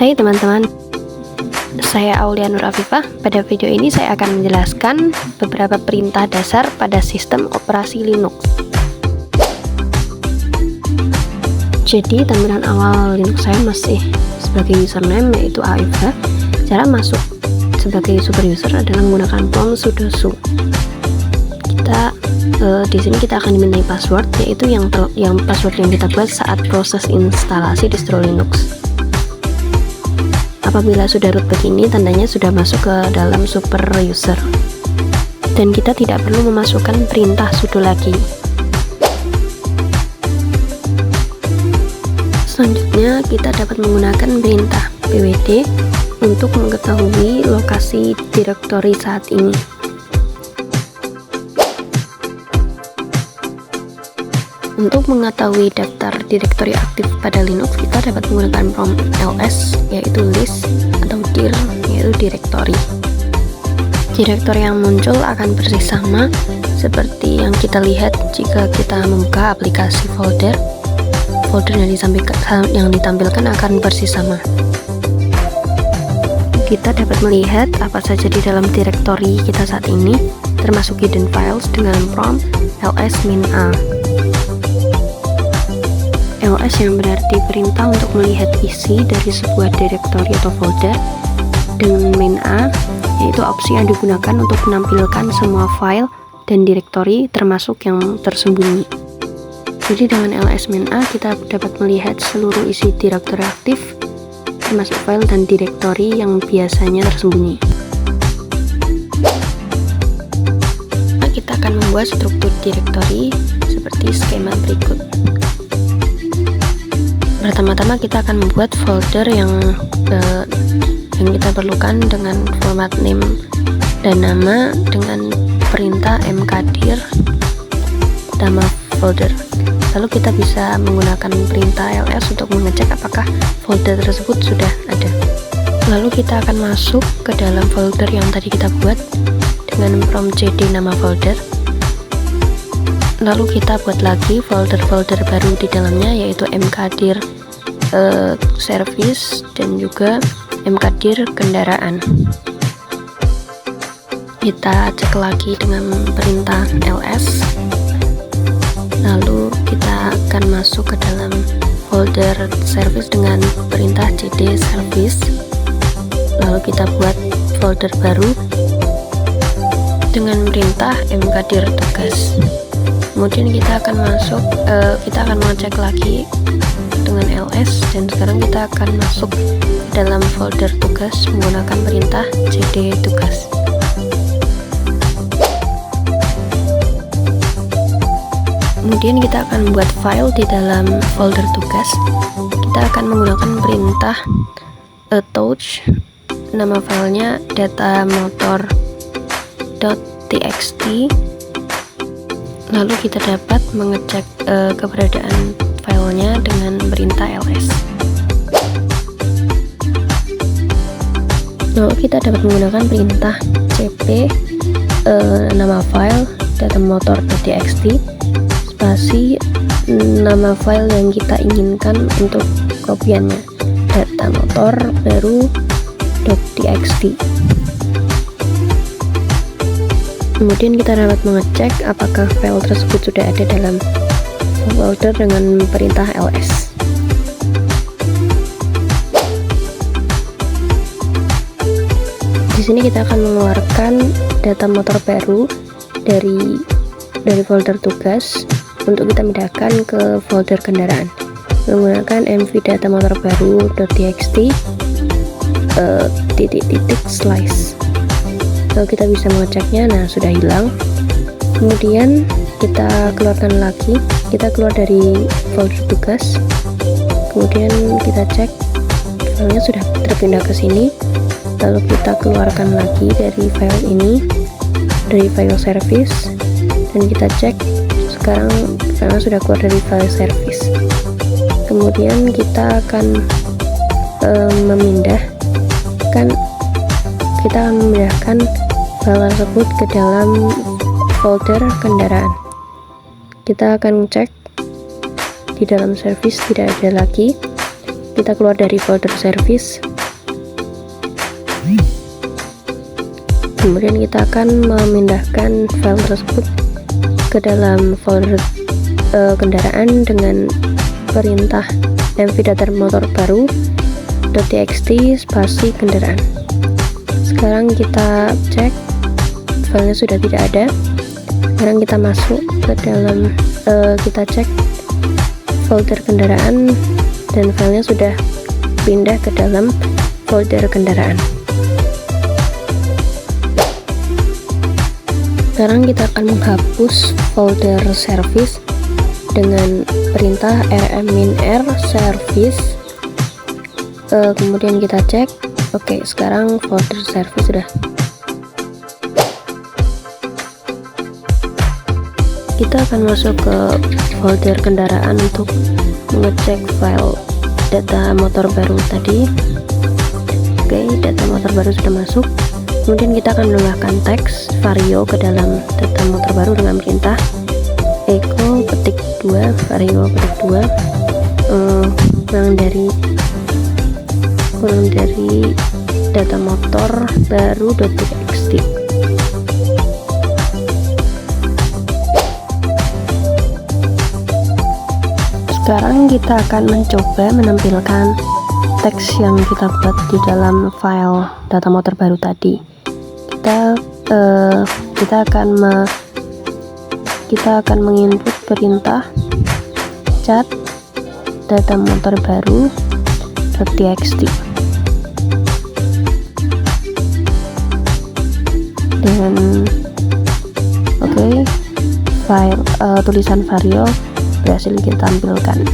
Hai teman-teman, saya Aulia Nur Afifah. Pada video ini saya akan menjelaskan beberapa perintah dasar pada sistem operasi Linux. Jadi tampilan awal Linux saya masih sebagai username yaitu AFH. Cara masuk sebagai super user adalah menggunakan prompt sudo su. Di sini kita akan dimintai password, yaitu yang password yang kita buat saat proses instalasi distro Linux. Apabila sudah root begini, tandanya sudah masuk ke dalam super user, dan kita tidak perlu memasukkan perintah sudo lagi. Selanjutnya kita dapat menggunakan perintah pwd untuk mengetahui lokasi direktori saat ini. Untuk mengetahui daftar direktori aktif pada Linux, kita dapat menggunakan prompt ls, yaitu list, atau dir, yaitu direktori. Direktori yang muncul akan persis sama seperti yang kita lihat jika kita membuka aplikasi folder. Folder yang ditampilkan akan persis sama. Kita dapat melihat apa saja di dalam direktori kita saat ini, termasuk hidden files dengan prompt ls-a. ls yang berarti perintah untuk melihat isi dari sebuah direktori atau folder, dengan -a yaitu opsi yang digunakan untuk menampilkan semua file dan direktori termasuk yang tersembunyi. Jadi dengan ls-a kita dapat melihat seluruh isi direktori aktif termasuk file dan direktori yang biasanya tersembunyi. Kita akan membuat struktur direktori seperti skema berikut. Pertama-tama kita akan membuat folder yang kita perlukan dengan format name dan nama dengan perintah mkdir nama folder. Lalu kita bisa menggunakan perintah ls untuk mengecek apakah folder tersebut sudah ada. Lalu kita akan masuk ke dalam folder yang tadi kita buat dengan prompt cd nama folder. Lalu kita buat lagi folder-folder baru di dalamnya, yaitu mkdir service dan juga mkdir kendaraan. Kita cek lagi dengan perintah ls, lalu kita akan masuk ke dalam folder service dengan perintah cd service. Lalu kita buat folder baru dengan perintah mkdir tugas. Kemudian kita akan mengecek lagi dengan ls, dan sekarang kita akan masuk dalam folder tugas menggunakan perintah cd tugas. Kemudian kita akan membuat file di dalam folder tugas. Kita akan menggunakan perintah touch, nama filenya datamotor.txt. Lalu kita dapat mengecek keberadaan filenya dengan perintah ls. Lalu kita dapat menggunakan perintah cp nama file datamotor.txt spasi nama file yang kita inginkan untuk kopiannya, datamotor baru.txt. Kemudian kita dapat mengecek apakah file tersebut sudah ada dalam folder dengan perintah ls. Di sini kita akan mengeluarkan data motor baru dari folder tugas untuk kita pindahkan ke folder kendaraan menggunakan mv data motor baru.txt ..slice. Lalu kita bisa mengeceknya, nah sudah hilang. Kemudian kita keluarkan lagi, kita keluar dari folder tugas, kemudian kita cek filenya sudah terpindah ke sini. Lalu kita keluarkan lagi dari file ini, dari file service, dan kita cek sekarang filenya sudah keluar dari file service. Kemudian kita akan memindahkan file tersebut ke dalam folder kendaraan. Kita akan cek di dalam service tidak ada lagi. Kita keluar dari folder service, Kemudian kita akan memindahkan file tersebut ke dalam folder kendaraan dengan perintah mv data motor baru .txt spasi kendaraan. Sekarang kita cek filenya sudah tidak ada. Sekarang kita masuk ke dalam kita cek folder kendaraan dan filenya sudah pindah ke dalam folder kendaraan. Sekarang kita akan menghapus folder service dengan perintah rm-r service. Kemudian kita cek. Oke, sekarang folder service sudah. Kita akan masuk ke folder kendaraan untuk mengecek file data motor baru tadi. Oke, data motor baru sudah masuk. Kemudian kita akan menambahkan teks vario ke dalam data motor baru dengan perintah echo ketik 2 vario ketik 2 kurang dari data motor baru .txt. Sekarang kita akan mencoba menampilkan teks yang kita buat di dalam file data motor baru tadi. Kita akan menginput perintah cat data motor baru .txt dengan file tulisan vario berhasil kita tampilkan.